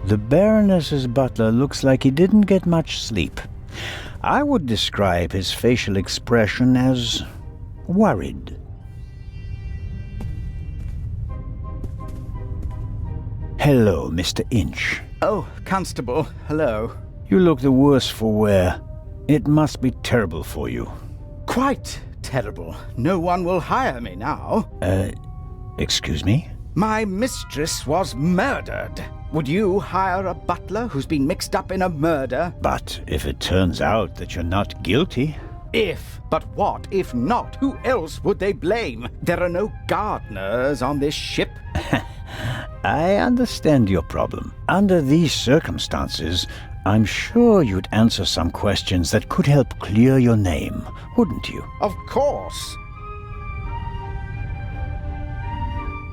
The Baroness's butler looks like he didn't get much sleep. I would describe his facial expression as worried. Hello, Mr. Inch. Oh, Constable, hello. You look the worse for wear. It must be terrible for you. Quite terrible. No one will hire me now. Excuse me? My mistress was murdered. Would you hire a butler who's been mixed up in a murder? But if it turns out that you're not guilty... If. But what if not? Who else would they blame? There are no gardeners on this ship. I understand your problem. Under these circumstances, I'm sure you'd answer some questions that could help clear your name, wouldn't you? Of course.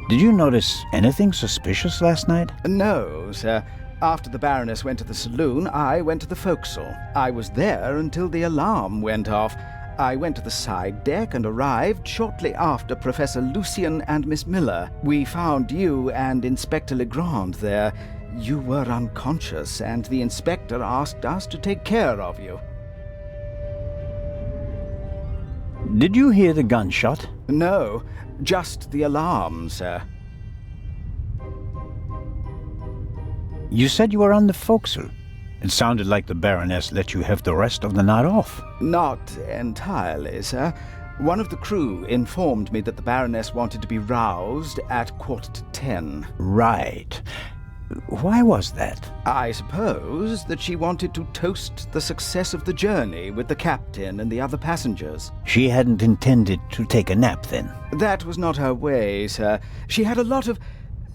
Did you notice anything suspicious last night? No, sir. After the Baroness went to the saloon, I went to the forecastle. I was there until the alarm went off. I went to the side deck and arrived shortly after Professor Lucien and Miss Miller. We found you and Inspector Legrand there. You were unconscious, and the inspector asked us to take care of you. Did you hear the gunshot? No, just the alarm, sir. You said you were on the forecastle. It sounded like the Baroness let you have the rest of the night off. Not entirely, sir. One of the crew informed me that the Baroness wanted to be roused at 10:15. Right. Why was that? I suppose that she wanted to toast the success of the journey with the captain and the other passengers. She hadn't intended to take a nap, then? That was not her way, sir. She had a lot of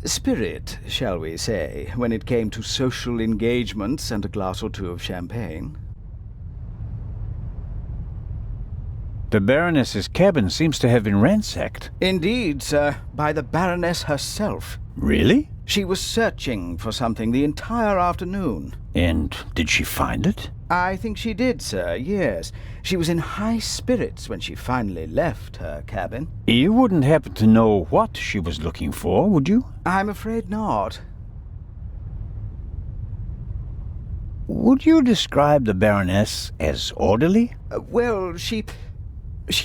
spirit, shall we say, when it came to social engagements and a glass or two of champagne. The Baroness's cabin seems to have been ransacked. Indeed, sir, by the Baroness herself. Really? She was searching for something the entire afternoon. And did she find it? I think she did, sir, yes. She was in high spirits when she finally left her cabin. You wouldn't happen to know what she was looking for, would you? I'm afraid not. Would you describe the Baroness as orderly? Well, she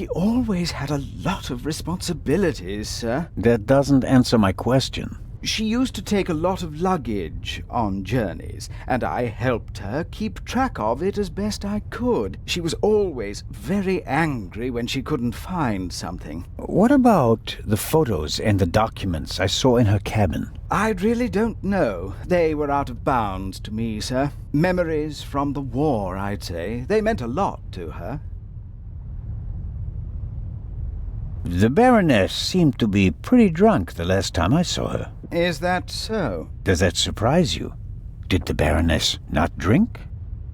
always had a lot of responsibilities, sir. That doesn't answer my question. She used to take a lot of luggage on journeys, and I helped her keep track of it as best I could. She was always very angry when she couldn't find something. What about the photos and the documents I saw in her cabin? I really don't know. They were out of bounds to me, sir. Memories from the war, I'd say. They meant a lot to her. The Baroness seemed to be pretty drunk the last time I saw her. Is that so? Does that surprise you? Did the Baroness not drink?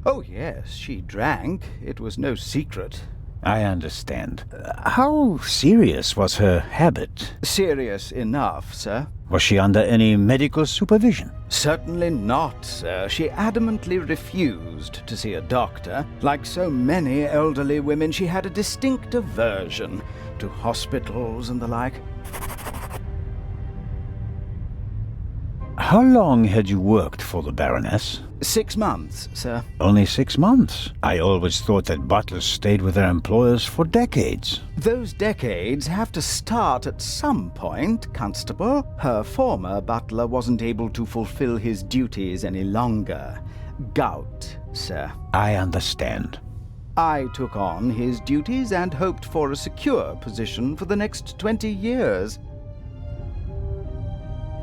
Oh, yes, she drank. It was no secret. I understand. How serious was her habit? Serious enough, sir. Was she under any medical supervision? Certainly not, sir. She adamantly refused to see a doctor. Like so many elderly women, she had a distinct aversion to hospitals and the like. How long had you worked for the Baroness? 6 months, sir. Only 6 months. I always thought that butlers stayed with their employers for decades. Those decades have to start at some point, Constable. Her former butler wasn't able to fulfill his duties any longer. Gout, sir. I understand. I took on his duties and hoped for a secure position for the next 20 years.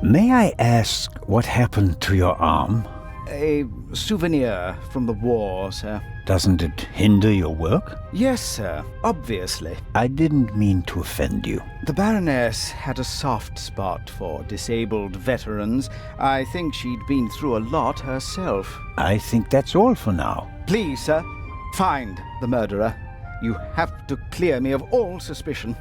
May I ask what happened to your arm? A souvenir from the war, sir. Doesn't it hinder your work? Yes, sir, obviously. I didn't mean to offend you. The Baroness had a soft spot for disabled veterans. I think she'd been through a lot herself. I think that's all for now. Please, sir, find the murderer. You have to clear me of all suspicion.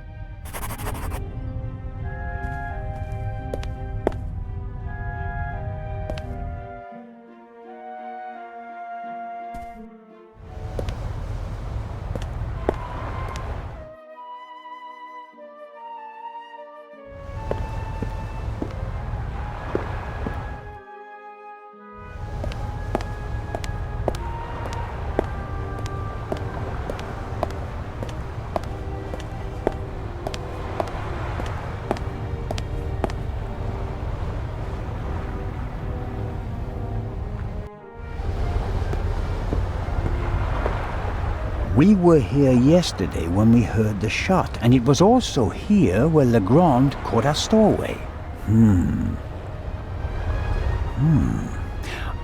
We were here yesterday when we heard the shot, and it was also here where Legrand caught our stowaway.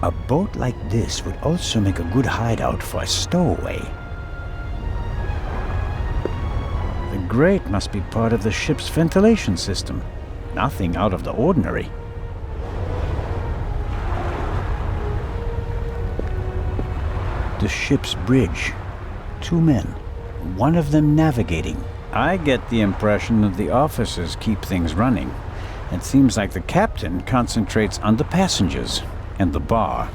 A boat like this would also make a good hideout for a stowaway. The grate must be part of the ship's ventilation system. Nothing out of the ordinary. The ship's bridge. 2 men. One of them navigating. I get the impression that the officers keep things running. It seems like the captain concentrates on the passengers and the bar.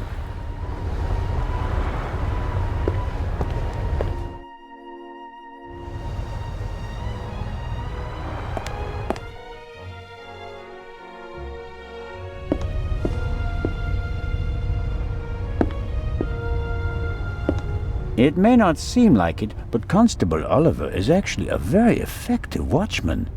It may not seem like it, but Constable Oliver is actually a very effective watchman.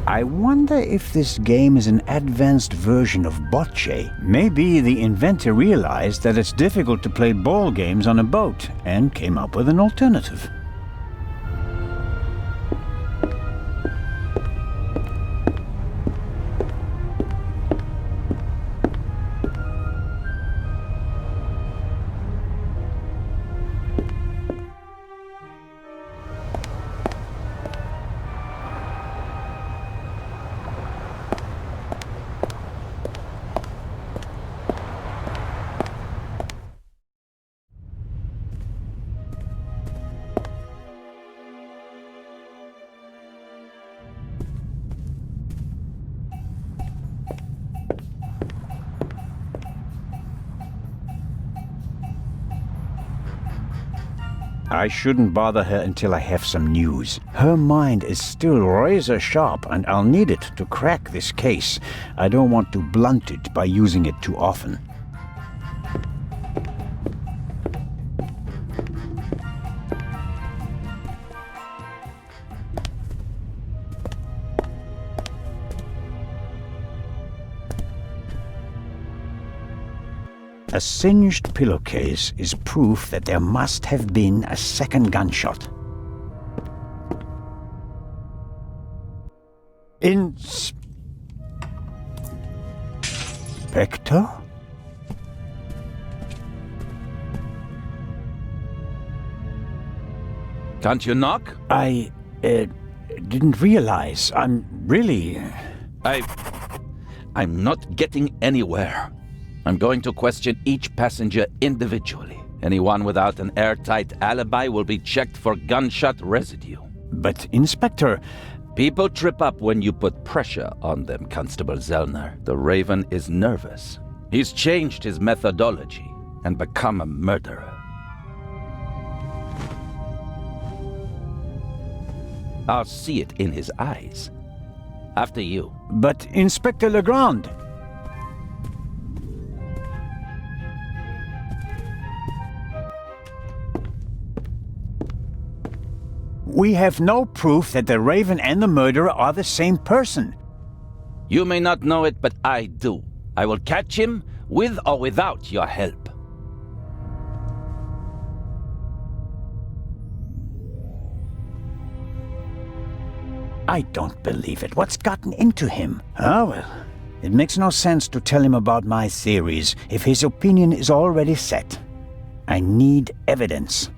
I wonder if this game is an advanced version of bocce. Maybe the inventor realized that it's difficult to play ball games on a boat and came up with an alternative. I shouldn't bother her until I have some news. Her mind is still razor sharp, and I'll need it to crack this case. I don't want to blunt it by using it too often. A singed pillowcase is proof that there must have been a second gunshot. Inspector? Can't you knock? I didn't realize. I'm not getting anywhere. I'm going to question each passenger individually. Anyone without an airtight alibi will be checked for gunshot residue. But, Inspector... People trip up when you put pressure on them, Constable Zellner. The Raven is nervous. He's changed his methodology and become a murderer. I'll see it in his eyes. After you. But, Inspector Legrand... We have no proof that the Raven and the murderer are the same person. You may not know it, but I do. I will catch him, with or without your help. I don't believe it. What's gotten into him? Ah, well, it makes no sense to tell him about my theories if his opinion is already set. I need evidence.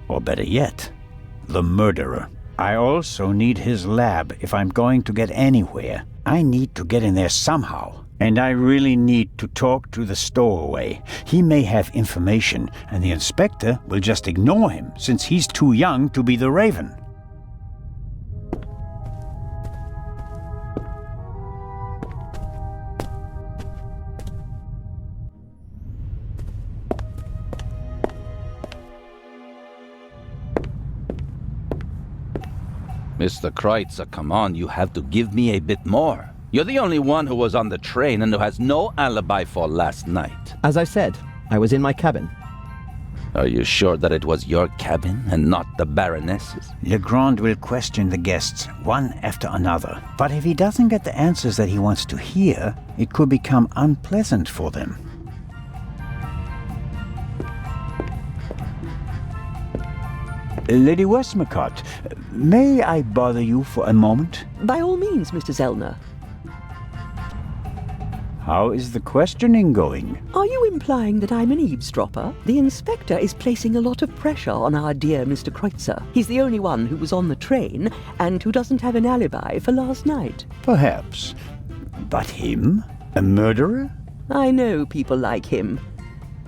Or better yet, the murderer. I also need his lab if I'm going to get anywhere. I need to get in there somehow. And I really need to talk to the stowaway. He may have information, and the inspector will just ignore him, since he's too young to be the Raven. Mr. Kreutzer, come on, you have to give me a bit more. You're the only one who was on the train and who has no alibi for last night. As I said, I was in my cabin. Are you sure that it was your cabin and not the Baroness's? Legrand will question the guests, one after another. But if he doesn't get the answers that he wants to hear, it could become unpleasant for them. Lady Westmacott, may I bother you for a moment? By all means, Mr. Zellner. How is the questioning going? Are you implying that I'm an eavesdropper? The inspector is placing a lot of pressure on our dear Mr. Kreutzer. He's the only one who was on the train and who doesn't have an alibi for last night. Perhaps. But him? A murderer? I know people like him.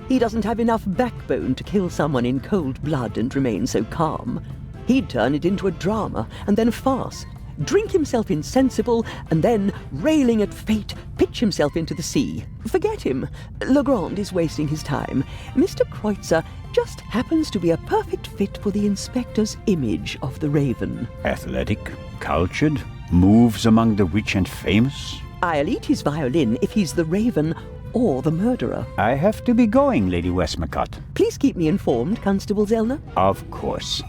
He doesn't have enough backbone to kill someone in cold blood and remain so calm. He'd turn it into a drama and then a farce. Drink himself insensible, and then, railing at fate, pitch himself into the sea. Forget him. Legrand is wasting his time. Mr. Kreutzer just happens to be a perfect fit for the inspector's image of the Raven. Athletic, cultured, moves among the rich and famous. I'll eat his violin if he's the Raven or the murderer. I have to be going, Lady Westmacott. Please keep me informed, Constable Zellner. Of course.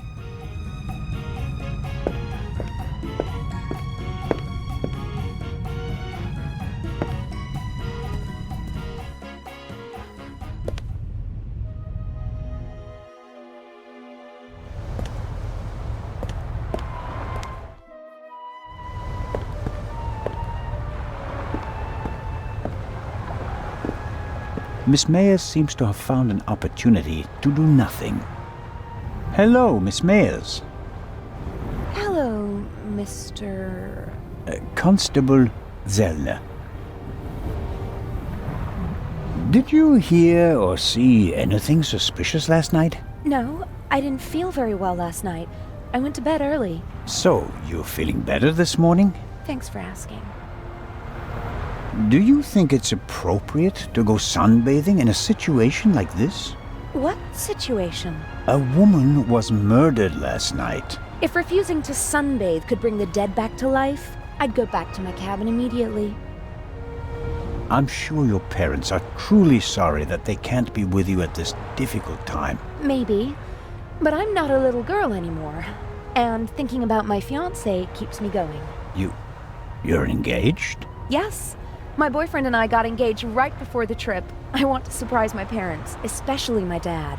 Miss Mayers seems to have found an opportunity to do nothing. Hello, Miss Mayers. Hello, Mr. Constable Zellner. Did you hear or see anything suspicious last night? No, I didn't feel very well last night. I went to bed early. So, you're feeling better this morning? Thanks for asking. Do you think it's appropriate to go sunbathing in a situation like this? What situation? A woman was murdered last night. If refusing to sunbathe could bring the dead back to life, I'd go back to my cabin immediately. I'm sure your parents are truly sorry that they can't be with you at this difficult time. Maybe, but I'm not a little girl anymore. And thinking about my fiancé keeps me going. You're engaged? Yes. My boyfriend and I got engaged right before the trip. I want to surprise my parents, especially my dad.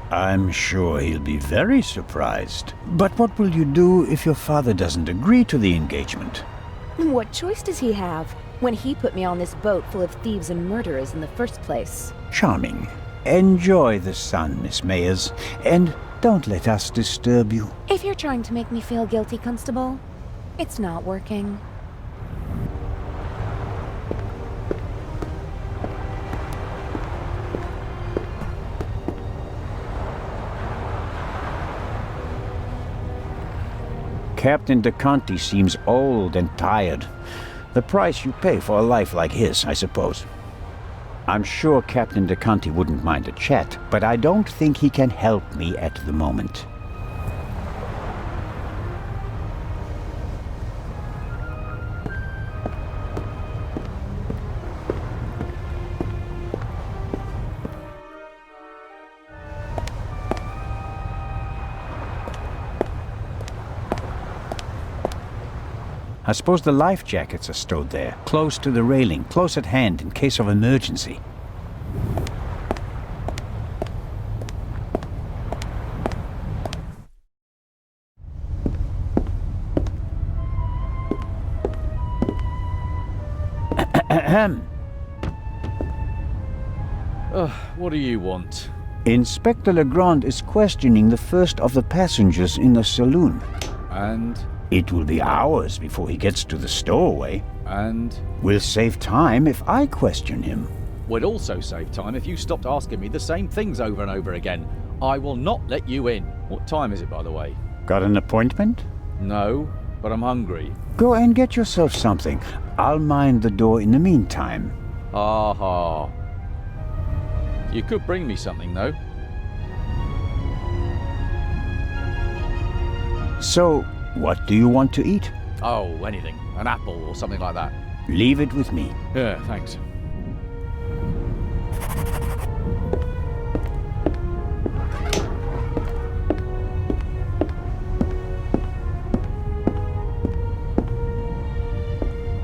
I'm sure he'll be very surprised. But what will you do if your father doesn't agree to the engagement? What choice does he have when he put me on this boat full of thieves and murderers in the first place? Charming. Enjoy the sun, Miss Mayers, and don't let us disturb you. If you're trying to make me feel guilty, Constable, it's not working. Captain DeConti seems old and tired. The price you pay for a life like his, I suppose. I'm sure Captain DeConti wouldn't mind a chat, but I don't think he can help me at the moment. I suppose the life jackets are stowed there, close to the railing, close at hand in case of emergency. What do you want? Inspector Legrand is questioning the first of the passengers in the saloon. And? It will be hours before he gets to the stowaway. And? We'll save time if I question him. We'd also save time if you stopped asking me the same things over and over again. I will not let you in. What time is it, by the way? Got an appointment? No, but I'm hungry. Go and get yourself something. I'll mind the door in the meantime. Aha. You could bring me something, though. So, what do you want to eat? Oh, anything. An apple or something like that. Leave it with me. Yeah, thanks.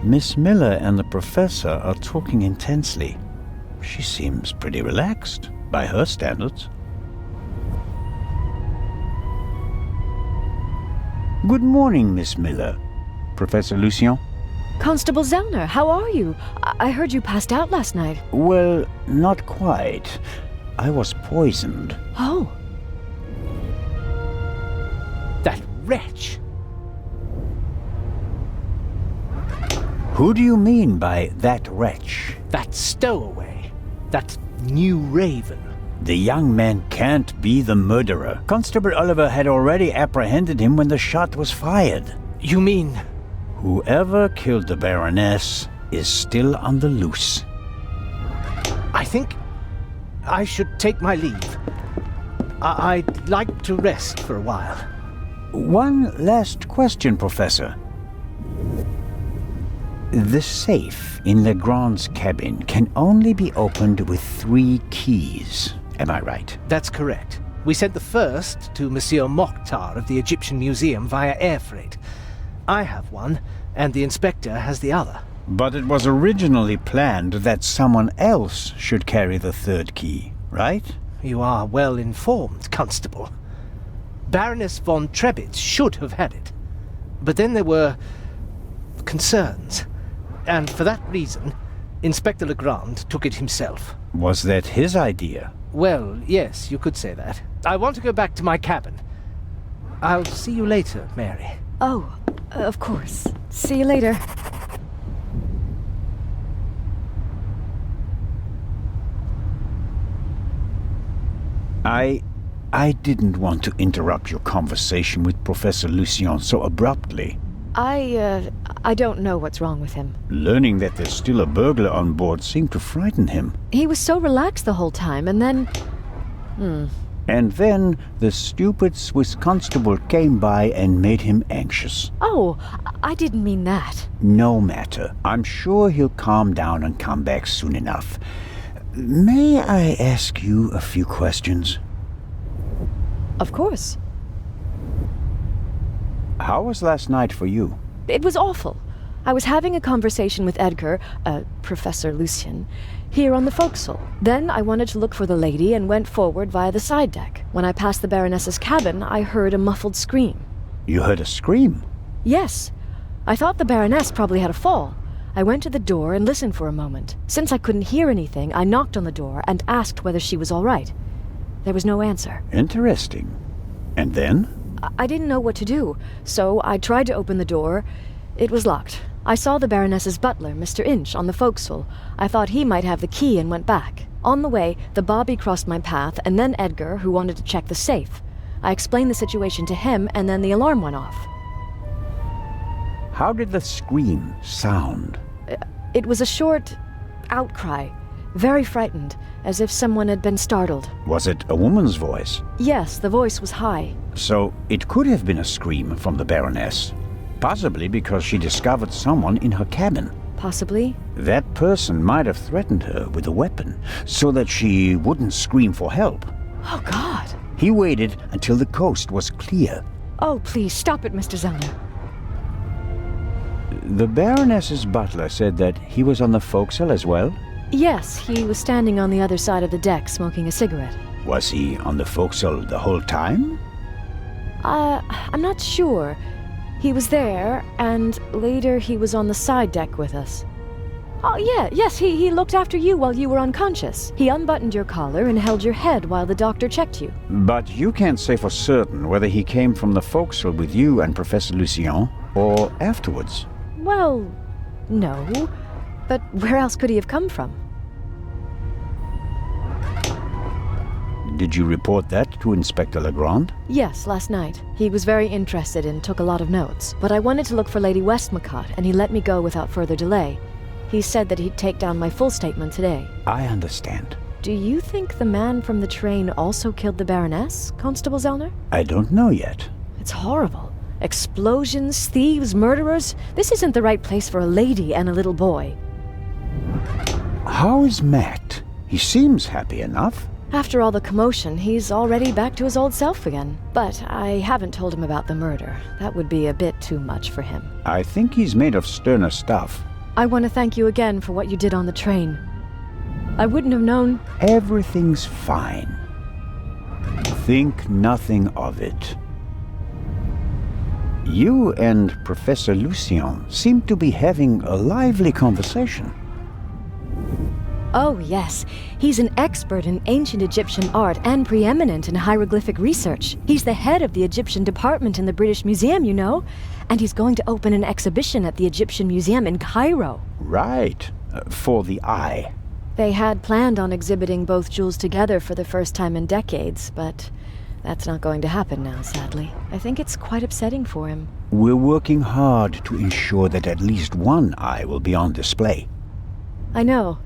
Miss Miller and the professor are talking intensely. She seems pretty relaxed, by her standards. Good morning, Miss Miller. Professor Lucien? Constable Zellner, how are you? I heard you passed out last night. Well, not quite. I was poisoned. Oh. That wretch! Who do you mean by that wretch? That stowaway. That new raven. The young man can't be the murderer. Constable Oliver had already apprehended him when the shot was fired. You mean... Whoever killed the Baroness is still on the loose. I think I should take my leave. I'd like to rest for a while. One last question, Professor. The safe in Legrand's cabin can only be opened with 3 keys. Am I right? That's correct. We sent the first to Monsieur Mokhtar of the Egyptian Museum via air freight. I have one, and the inspector has the other. But it was originally planned that someone else should carry the 3rd key, right? You are well informed, Constable. Baroness von Trebitz should have had it. But then there were... concerns. And for that reason, Inspector Legrand took it himself. Was that his idea? Well, yes, you could say that. I want to go back to my cabin. I'll see you later, Mary. Oh, of course. See you later. I didn't want to interrupt your conversation with Professor Lucien so abruptly. I don't know what's wrong with him. Learning that there's still a burglar on board seemed to frighten him. He was so relaxed the whole time, and then... And then the stupid Swiss constable came by and made him anxious. Oh, I didn't mean that. No matter. I'm sure he'll calm down and come back soon enough. May I ask you a few questions? Of course. How was last night for you? It was awful. I was having a conversation with Edgar, Professor Lucien, here on the forecastle. Then I wanted to look for the lady and went forward via the side deck. When I passed the Baroness's cabin, I heard a muffled scream. You heard a scream? Yes. I thought the Baroness probably had a fall. I went to the door and listened for a moment. Since I couldn't hear anything, I knocked on the door and asked whether she was all right. There was no answer. Interesting. And then? I didn't know what to do, so I tried to open the door. It was locked. I saw the Baroness's butler, Mr. Inch, on the forecastle. I thought he might have the key and went back. On the way, the bobby crossed my path, and then Edgar, who wanted to check the safe. I explained the situation to him, and then the alarm went off. How did the scream sound? It was a short outcry, very frightened, as if someone had been startled. Was it a woman's voice? Yes, the voice was high. So it could have been a scream from the Baroness. Possibly because she discovered someone in her cabin. Possibly. That person might have threatened her with a weapon, so that she wouldn't scream for help. Oh, God. He waited until the coast was clear. Oh, please, stop it, Mr. Zellner. The Baroness's butler said that he was on the forecastle as well? Yes, he was standing on the other side of the deck smoking a cigarette. Was he on the forecastle the whole time? I'm not sure. He was there, and later he was on the side deck with us. Oh, yes, he looked after you while you were unconscious. He unbuttoned your collar and held your head while the doctor checked you. But you can't say for certain whether he came from the forecastle with you and Professor Lucien, or afterwards. Well, no. But where else could he have come from? Did you report that to Inspector Legrand? Yes, last night. He was very interested and took a lot of notes. But I wanted to look for Lady Westmacott, and he let me go without further delay. He said that he'd take down my full statement today. I understand. Do you think the man from the train also killed the Baroness, Constable Zellner? I don't know yet. It's horrible. Explosions, thieves, murderers. This isn't the right place for a lady and a little boy. How is Matt? He seems happy enough. After all the commotion, he's already back to his old self again. But I haven't told him about the murder. That would be a bit too much for him. I think he's made of sterner stuff. I want to thank you again for what you did on the train. I wouldn't have known... Everything's fine. Think nothing of it. You and Professor Lucien seem to be having a lively conversation. Oh, yes. He's an expert in ancient Egyptian art and preeminent in hieroglyphic research. He's the head of the Egyptian department in the British Museum, you know. And he's going to open an exhibition at the Egyptian Museum in Cairo. Right. For the eye. They had planned on exhibiting both jewels together for the first time in decades, but that's not going to happen now, sadly. I think it's quite upsetting for him. We're working hard to ensure that at least one eye will be on display. I know.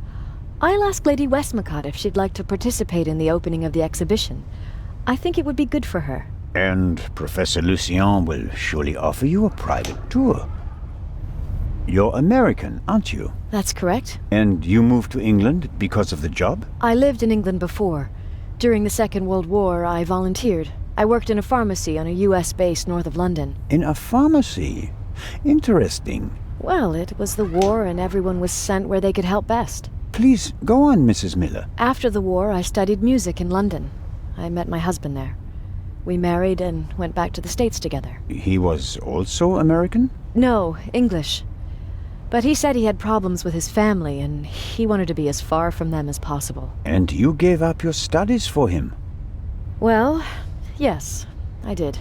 I'll ask Lady Westmacott if she'd like to participate in the opening of the exhibition. I think it would be good for her. And Professor Lucien will surely offer you a private tour. You're American, aren't you? That's correct. And you moved to England because of the job? I lived in England before. During the Second World War, I volunteered. I worked in a pharmacy on a US base north of London. In a pharmacy? Interesting. Well, it was the war and everyone was sent where they could help best. Please, go on, Mrs. Miller. After the war, I studied music in London. I met my husband there. We married and went back to the States together. He was also American? No, English. But he said he had problems with his family, and he wanted to be as far from them as possible. And you gave up your studies for him? Well, yes, I did.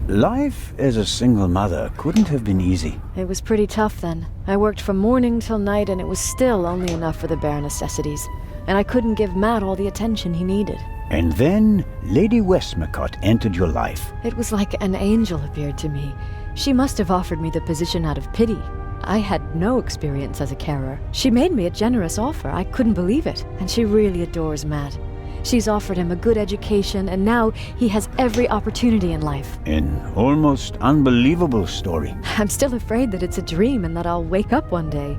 Life as a single mother couldn't have been easy. It was pretty tough then. I worked from morning till night, and it was still only enough for the bare necessities. And I couldn't give Matt all the attention he needed. And then Lady Westmacott entered your life. It was like an angel appeared to me. She must have offered me the position out of pity. I had no experience as a carer. She made me a generous offer. I couldn't believe it. And she really adores Matt. She's offered him a good education, and now he has every opportunity in life. An almost unbelievable story. I'm still afraid that it's a dream and that I'll wake up one day.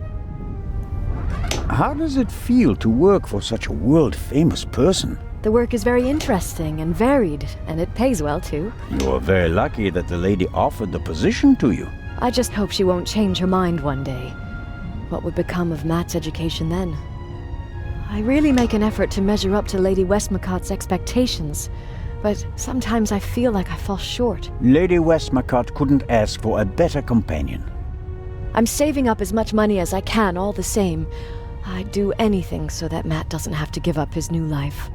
How does it feel to work for such a world-famous person? The work is very interesting and varied, and it pays well, too. You're very lucky that the lady offered the position to you. I just hope she won't change her mind one day. What would become of Matt's education then? I really make an effort to measure up to Lady Westmacott's expectations, but sometimes I feel like I fall short. Lady Westmacott couldn't ask for a better companion. I'm saving up as much money as I can all the same. I'd do anything so that Matt doesn't have to give up his new life.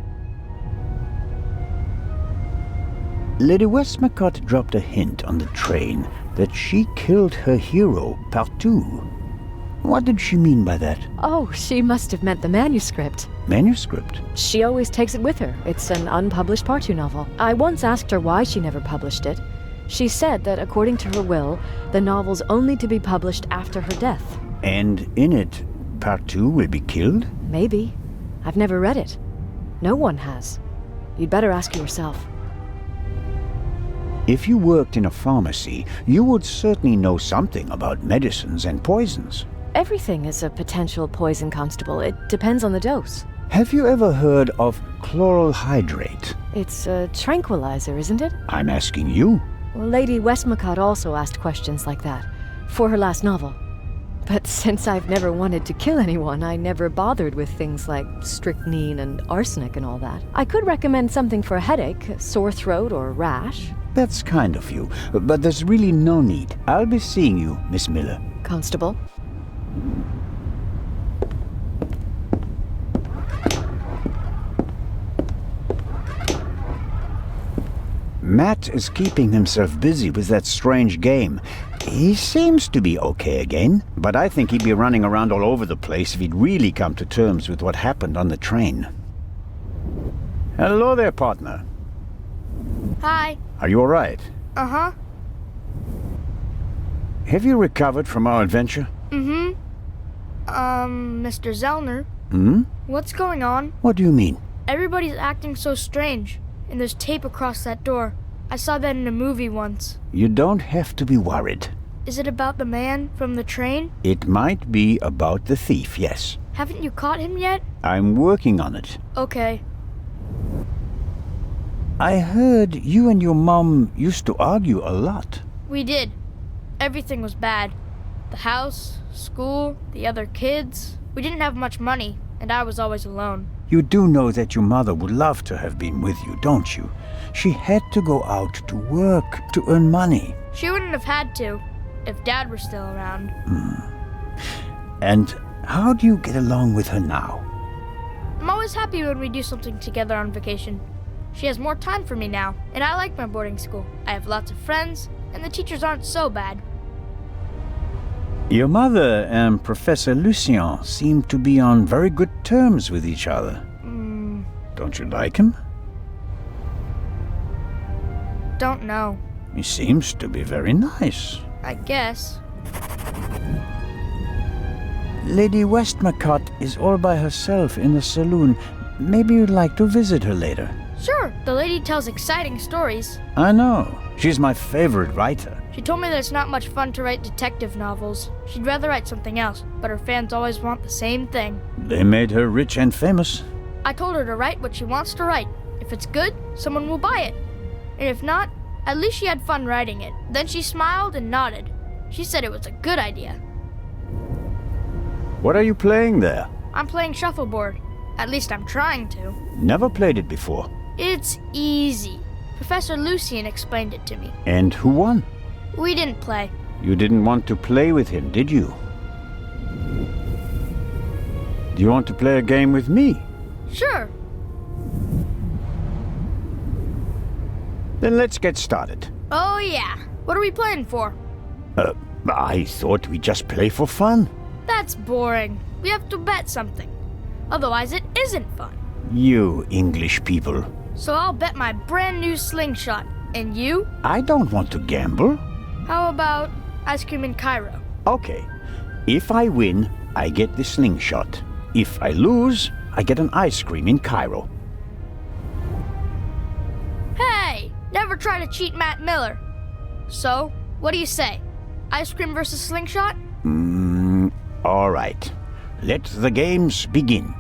Lady Westmacott dropped a hint on the train that she killed her hero, Parte. What did she mean by that? Oh, she must have meant the manuscript. Manuscript? She always takes it with her. It's an unpublished Parte novel. I once asked her why she never published it. She said that according to her will, the novel's only to be published after her death. And in it, Parte will be killed? Maybe. I've never read it. No one has. You'd better ask her yourself. If you worked in a pharmacy, you would certainly know something about medicines and poisons. Everything is a potential poison, Constable. It depends on the dose. Have you ever heard of chloral hydrate? It's a tranquilizer, isn't it? I'm asking you. Well, Lady Westmacott also asked questions like that, for her last novel. But since I've never wanted to kill anyone, I never bothered with things like strychnine and arsenic and all that. I could recommend something for a headache, a sore throat, or a rash. That's kind of you, but there's really no need. I'll be seeing you, Miss Miller. Constable? Matt is keeping himself busy with that strange game. He seems to be okay again, but I think he'd be running around all over the place if he'd really come to terms with what happened on the train. Hello there, partner. Hi. Are you all right? Uh-huh. Have you recovered from our adventure? Mm-hmm. Mr. Zellner. Hmm? What's going on? What do you mean? Everybody's acting so strange, and there's tape across that door. I saw that in a movie once. You don't have to be worried. Is it about the man from the train? It might be about the thief, yes. Haven't you caught him yet? I'm working on it. Okay. I heard you and your mom used to argue a lot. We did. Everything was bad. The house, school, the other kids. We didn't have much money, and I was always alone. You do know that your mother would love to have been with you, don't you? She had to go out to work to earn money. She wouldn't have had to, if Dad were still around. And how do you get along with her now? I'm always happy when we do something together on vacation. She has more time for me now, and I like my boarding school. I have lots of friends, and the teachers aren't so bad. Your mother and Professor Lucien seem to be on very good terms with each other. Don't you like him? Don't know. He seems to be very nice. I guess. Lady Westmacott is all by herself in the saloon. Maybe you'd like to visit her later. Sure, the lady tells exciting stories. I know. She's my favorite writer. She told me that it's not much fun to write detective novels. She'd rather write something else, but her fans always want the same thing. They made her rich and famous. I told her to write what she wants to write. If it's good, someone will buy it. And if not, at least she had fun writing it. Then she smiled and nodded. She said it was a good idea. What are you playing there? I'm playing shuffleboard. At least I'm trying to. Never played it before. It's easy. Professor Lucien explained it to me. And who won? We didn't play. You didn't want to play with him, did you? Do you want to play a game with me? Sure. Then let's get started. Oh yeah. What are we playing for? I thought we'd just play for fun. That's boring. We have to bet something. Otherwise it isn't fun. You English people. So I'll bet my brand new slingshot. And you? I don't want to gamble. How about ice cream in Cairo? Okay. If I win, I get the slingshot. If I lose, I get an ice cream in Cairo. Hey! Never try to cheat Matt Miller. So, what do you say? Ice cream versus slingshot? All right. Let the games begin.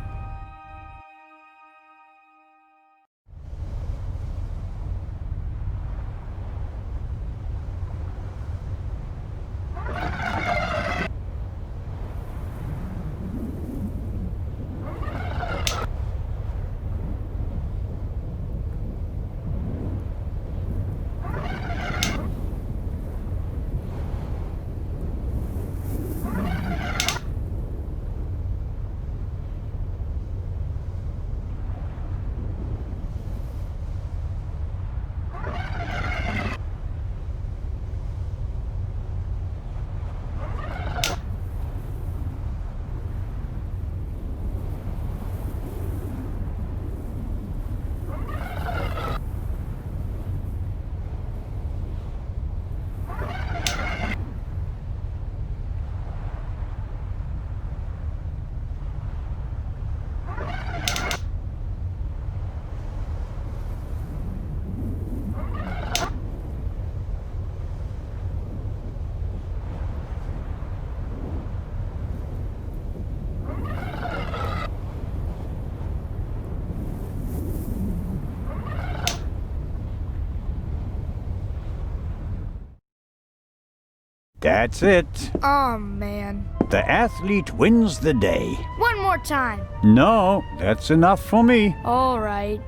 That's it. Oh man. The athlete wins the day. One more time. No, that's enough for me. All right.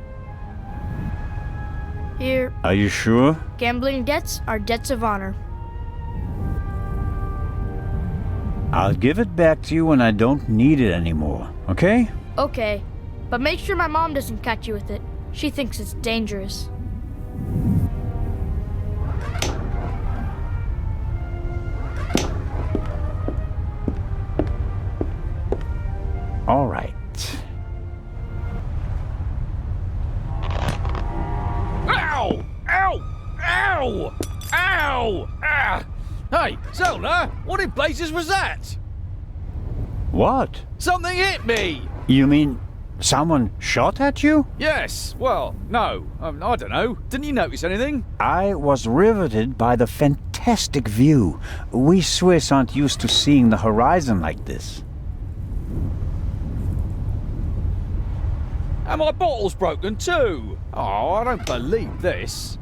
Here, Are you sure? gambling debts are debts of honor. I'll give it back to you when I don't need it anymore, okay? Okay, but make sure my mom doesn't catch you with it. She thinks it's dangerous. All right. Ow! Ow! Ow! Ow! Ah! Hey, Zola, what in blazes was that? What? Something hit me! You mean someone shot at you? Yes, well, no, I don't know. Didn't you notice anything? I was riveted by the fantastic view. We Swiss aren't used to seeing the horizon like this. And my bottle's broken too. Oh, I don't believe this.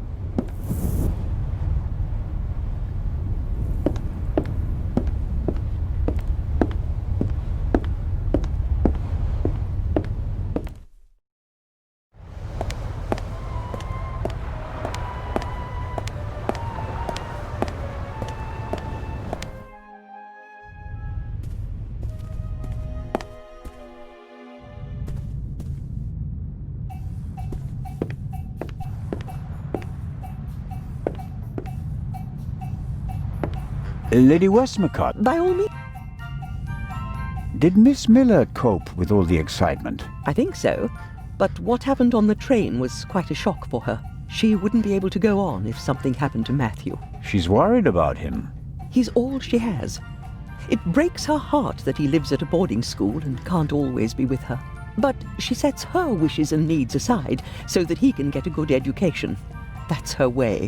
Lady Westmacott, By all means. did Miss Miller cope with all the excitement? I think so. But what happened on the train was quite a shock for her. She wouldn't be able to go on if something happened to Matthew. She's worried about him. He's all she has. It breaks her heart that he lives at a boarding school and can't always be with her. But she sets her wishes and needs aside so that he can get a good education. That's her way.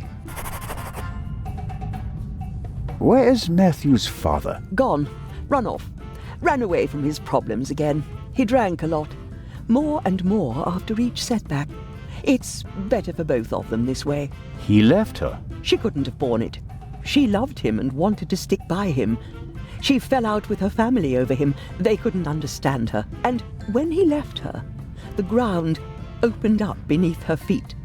Where is Matthew's father? Gone. Run off. Ran away from his problems again. He drank a lot. More and more after each setback. It's better for both of them this way. He left her. She couldn't have borne it. She loved him and wanted to stick by him. She fell out with her family over him. They couldn't understand her. And when he left her, the ground opened up beneath her feet.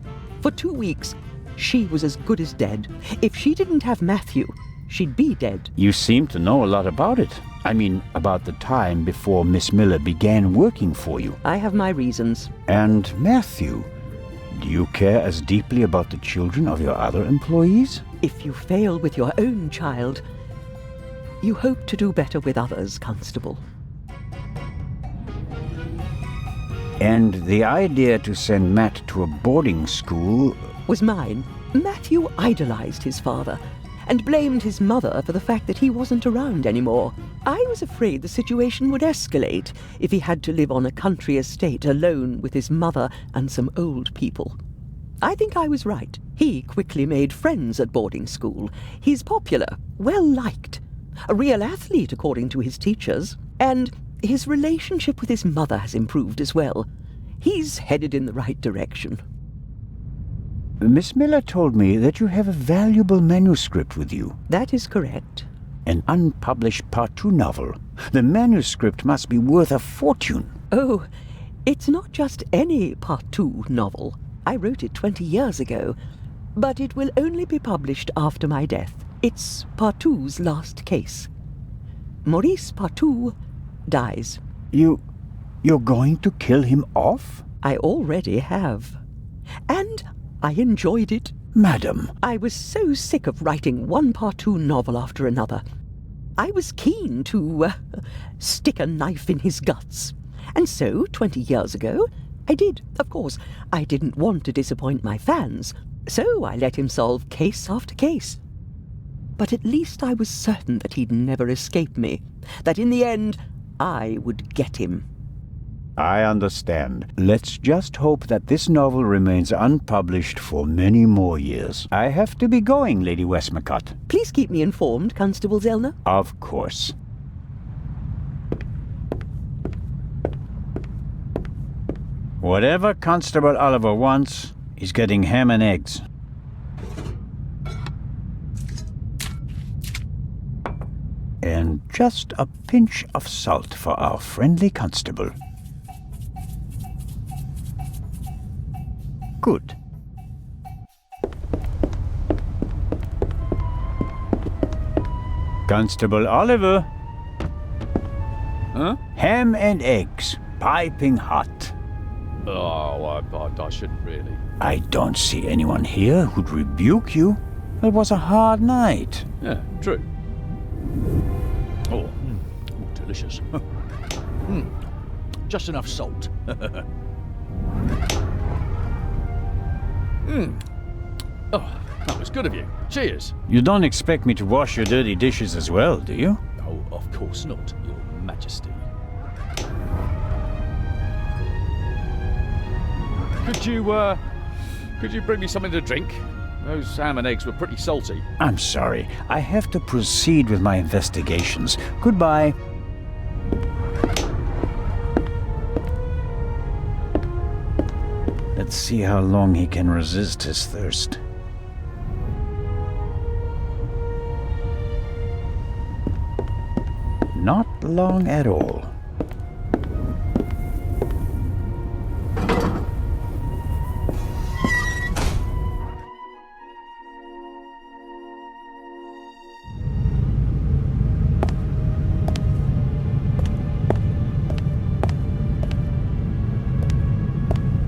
For 2 weeks, she was as good as dead. If she didn't have Matthew, she'd be dead. You seem to know a lot about it. I mean, about the time before Miss Miller began working for you. I have my reasons. And Matthew, do you care as deeply about the children of your other employees? If you fail with your own child, you hope to do better with others, Constable. And the idea to send Matt to a boarding school Was mine. Matthew idolized his father and blamed his mother for the fact that he wasn't around anymore. I was afraid the situation would escalate if he had to live on a country estate alone with his mother and some old people. I think I was right. He quickly made friends at boarding school. He's popular, well-liked, a real athlete according to his teachers, and his relationship with his mother has improved as well. He's headed in the right direction. Miss Miller told me that you have a valuable manuscript with you. That is correct. An unpublished Part 2 novel. The manuscript must be worth a fortune. Oh, it's not just any Part 2 novel. I wrote it 20 years ago, but it will only be published after my death. It's Part 2's last case. Maurice Part 2 dies. You're going to kill him off? I already have. And I enjoyed it. Madam. I was so sick of writing one Part 2 novel after another. I was keen to stick a knife in his guts. And so, 20 years ago, I did. Of course, I didn't want to disappoint my fans, so I let him solve case after case. But at least I was certain that he'd never escape me, that in the end, I would get him. I understand. Let's just hope that this novel remains unpublished for many more years. I have to be going, Lady Westmacott. Please keep me informed, Constable Zellner. Of course. Whatever Constable Oliver wants, he's getting ham and eggs. And just a pinch of salt for our friendly constable. Good. Constable Oliver. Huh? Ham and eggs, piping hot. Oh, I shouldn't really. I don't see anyone here who'd rebuke you. It was a hard night. Yeah, true. Oh, delicious. Just enough salt. Oh, that was good of you. Cheers. You don't expect me to wash your dirty dishes as well, do you? Oh, of course not, Your Majesty. Could you bring me something to drink? Those ham and eggs were pretty salty. I'm sorry. I have to proceed with my investigations. Goodbye. Let's see how long he can resist his thirst. Not long at all.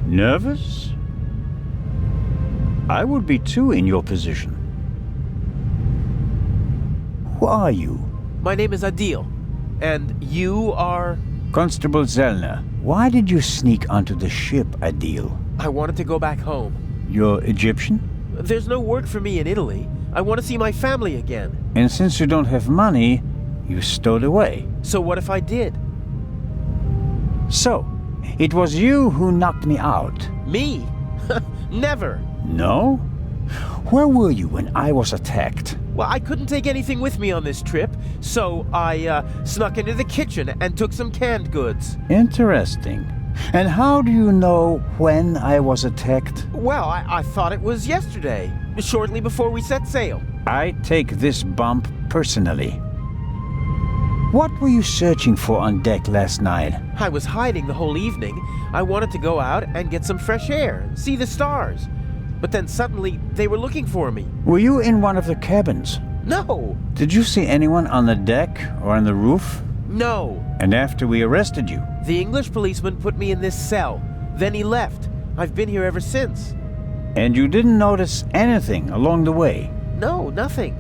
Nervous? I would be too in your position. Who are you? My name is Adil. And you are? Constable Zellner. Why did you sneak onto the ship, Adil? I wanted to go back home. You're Egyptian? There's no work for me in Italy. I want to see my family again. And since you don't have money, you stowed away. So what if I did? So, it was you who knocked me out. Me? Never. No? Where were you when I was attacked? Well, I couldn't take anything with me on this trip, so I snuck into the kitchen and took some canned goods. Interesting. And how do you know when I was attacked? Well, I thought it was yesterday, shortly before we set sail. I take this bump personally. What were you searching for on deck last night? I was hiding the whole evening. I wanted to go out and get some fresh air and see the stars. But then suddenly, they were looking for me. Were you in one of the cabins? No! Did you see anyone on the deck or on the roof? No! And after we arrested you? The English policeman put me in this cell. Then he left. I've been here ever since. And you didn't notice anything along the way? No, nothing.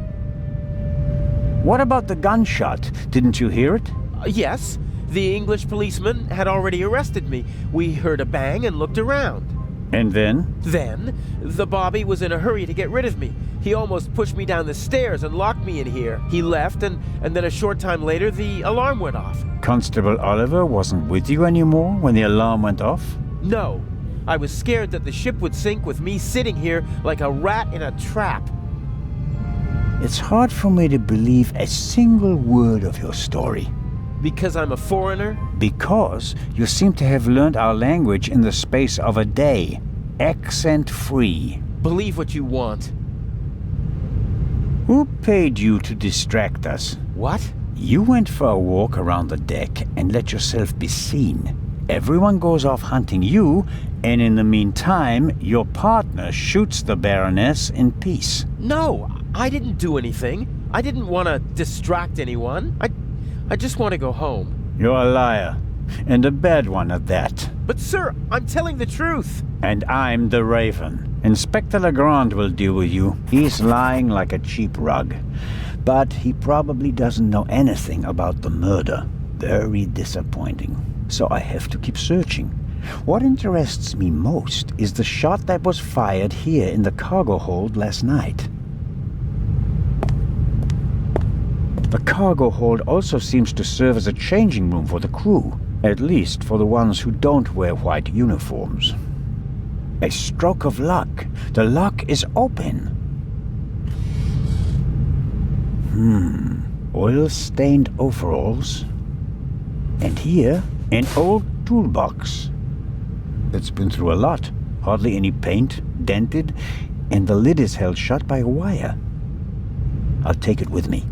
What about the gunshot? Didn't you hear it? Yes. The English policeman had already arrested me. We heard a bang and looked around. And then? Then, the Bobby was in a hurry to get rid of me. He almost pushed me down the stairs and locked me in here. He left, and then a short time later, the alarm went off. Constable Oliver wasn't with you anymore when the alarm went off? No. I was scared that the ship would sink with me sitting here like a rat in a trap. It's hard for me to believe a single word of your story. Because I'm a foreigner? Because you seem to have learned our language in the space of a day. Accent-free. Believe what you want. Who paid you to distract us? What? You went for a walk around the deck and let yourself be seen. Everyone goes off hunting you, and in the meantime, your partner shoots the Baroness in peace. No, I didn't do anything. I didn't want to distract anyone. I just want to go home. You're a liar, and a bad one at that. But sir, I'm telling the truth. And I'm the Raven. Inspector Legrand will deal with you. He's lying like a cheap rug. But he probably doesn't know anything about the murder. Very disappointing. So I have to keep searching. What interests me most is the shot that was fired here in the cargo hold last night. The cargo hold also seems to serve as a changing room for the crew, at least for the ones who don't wear white uniforms. A stroke of luck. The lock is open. Oil-stained overalls. And here, an old toolbox. It's been through a lot. Hardly any paint, dented, and the lid is held shut by a wire. I'll take it with me.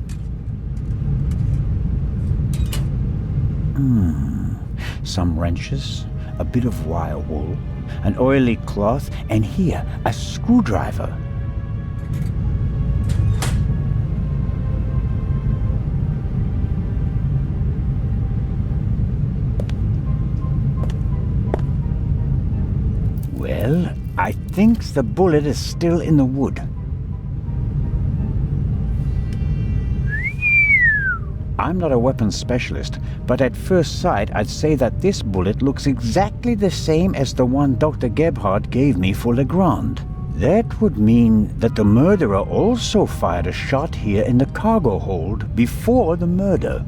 Some wrenches, a bit of wire wool, an oily cloth, and here, a screwdriver. Well, I think the bullet is still in the wood. I'm not a weapons specialist, but at first sight I'd say that this bullet looks exactly the same as the one Dr. Gebhardt gave me for Legrand. That would mean that the murderer also fired a shot here in the cargo hold before the murder.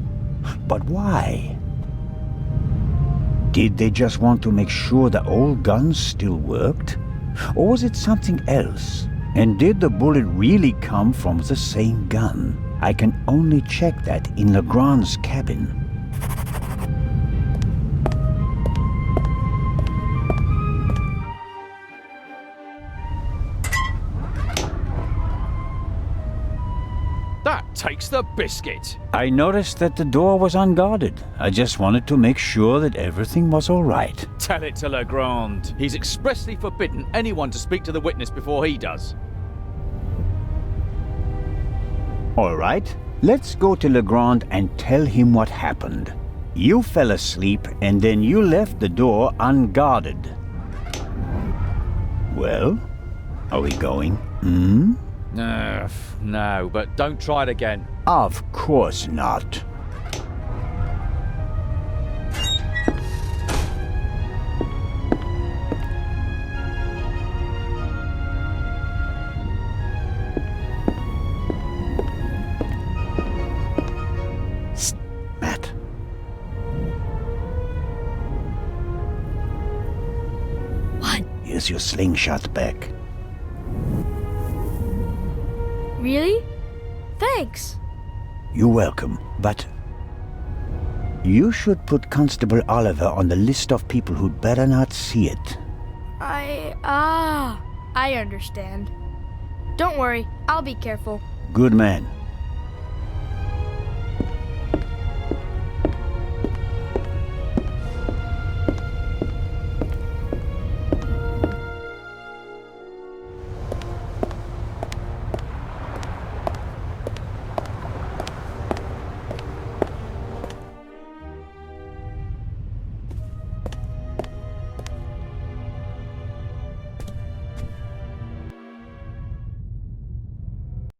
But why? Did they just want to make sure the old guns still worked? Or was it something else? And did the bullet really come from the same gun? I can only check that in Legrand's cabin. That takes the biscuit. I noticed that the door was unguarded. I just wanted to make sure that everything was all right. Tell it to Legrand. He's expressly forbidden anyone to speak to the witness before he does. All right, let's go to Legrand and tell him what happened. You fell asleep and then you left the door unguarded. Well, are we going? No, but don't try it again. Of course not. Matt. What? Here's your slingshot back. Really? Thanks. You're welcome, but you should put Constable Oliver on the list of people who'd better not see it. I understand. Don't worry, I'll be careful. Good man.